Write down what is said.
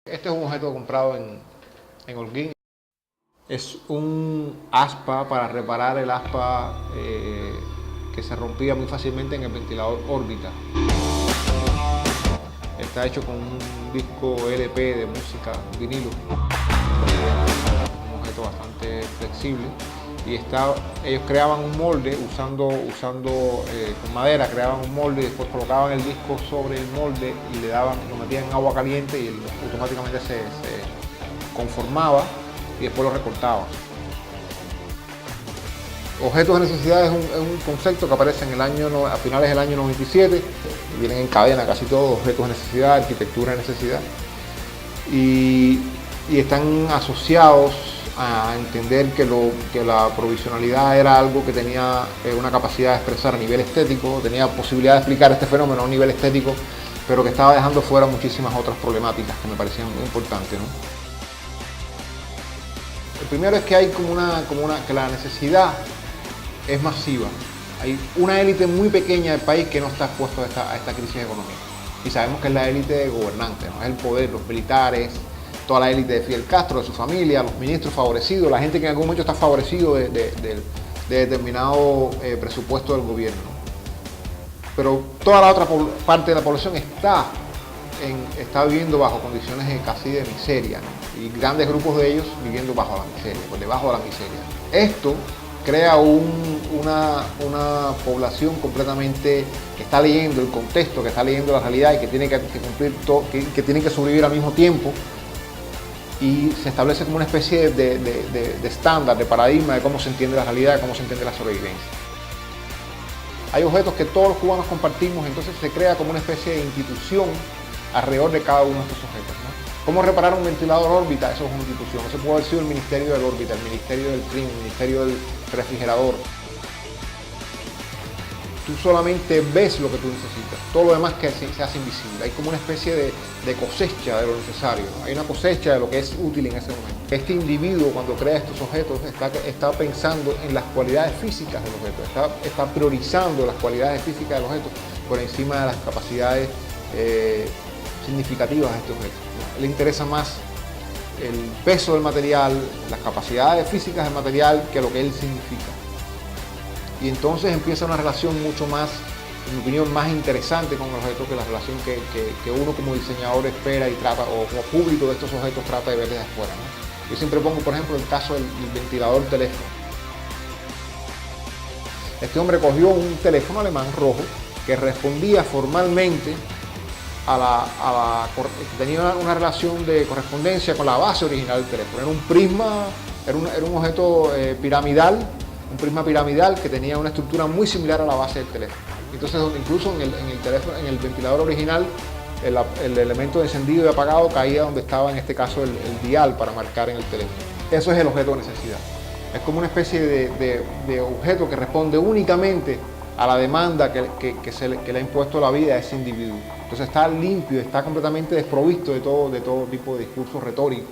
Este es un objeto comprado en Holguín. Es un aspa para reparar el aspa que se rompía muy fácilmente en el ventilador órbita. Está hecho con un disco LP de música, vinilo. Un objeto bastante flexible. Y ellos creaban un molde usando con madera, creaban un molde y después colocaban el disco sobre el molde y lo metían en agua caliente y automáticamente se conformaba y después lo recortaban. Objetos de necesidad es un concepto que aparece a finales del año 97, vienen en cadena casi todos, objetos de necesidad, arquitectura de necesidad, y están asociados a entender que la provisionalidad era algo que tenía una capacidad de expresar a nivel estético, tenía posibilidad de explicar este fenómeno a un nivel estético, pero que estaba dejando fuera muchísimas otras problemáticas que me parecían muy importantes, ¿no? El primero es que hay que la necesidad es masiva. Hay una élite muy pequeña del país que no está expuesto a esta crisis económica. Y sabemos que es la élite gobernante, ¿no? Es el poder, los militares, toda la élite de Fidel Castro, de su familia, los ministros favorecidos, la gente que en algún momento está favorecido de determinado presupuesto del gobierno. Pero toda la otra parte de la población está viviendo bajo condiciones casi de miseria, ¿no? Y grandes grupos de ellos viviendo bajo la miseria, por debajo de la miseria. Esto crea una población completamente que está leyendo el contexto, que está leyendo la realidad y que tiene que cumplir todo, que tiene que sobrevivir al mismo tiempo, y se establece como una especie de estándar, de paradigma de cómo se entiende la realidad, de cómo se entiende la sobrevivencia. Hay objetos que todos los cubanos compartimos, entonces se crea como una especie de institución alrededor de cada uno de estos objetos, ¿no? ¿Cómo reparar un ventilador órbita? Eso es una institución. Eso puede haber sido el Ministerio del Órbita, el Ministerio del CRIM, el Ministerio del Refrigerador. Tú solamente ves lo que tú necesitas, todo lo demás que se hace invisible. Hay como una especie de cosecha de lo necesario, ¿no? Hay una cosecha de lo que es útil en ese momento. Este individuo, cuando crea estos objetos, está pensando en las cualidades físicas del objeto, está priorizando las cualidades físicas del objeto por encima de las capacidades significativas de este objeto, ¿no? Le interesa más el peso del material, las capacidades físicas del material que lo que él significa. Y entonces empieza una relación mucho más, en mi opinión, más interesante con el objeto que la relación que uno como diseñador espera y trata, o como público de estos objetos trata de ver desde afuera, ¿no? Yo siempre pongo, por ejemplo, el caso del ventilador teléfono. Este hombre cogió un teléfono alemán rojo que respondía formalmente tenía una relación de correspondencia con la base original del teléfono. Era un prisma, era un objeto piramidal, un prisma piramidal que tenía una estructura muy similar a la base del teléfono. Entonces, incluso en el ventilador original, el elemento de encendido y apagado caía donde estaba, en este caso, el dial para marcar en el teléfono. Eso es el objeto de necesidad. Es como una especie de objeto que responde únicamente a la demanda que le ha impuesto la vida a ese individuo. Entonces está limpio, está completamente desprovisto de todo tipo de discurso retórico.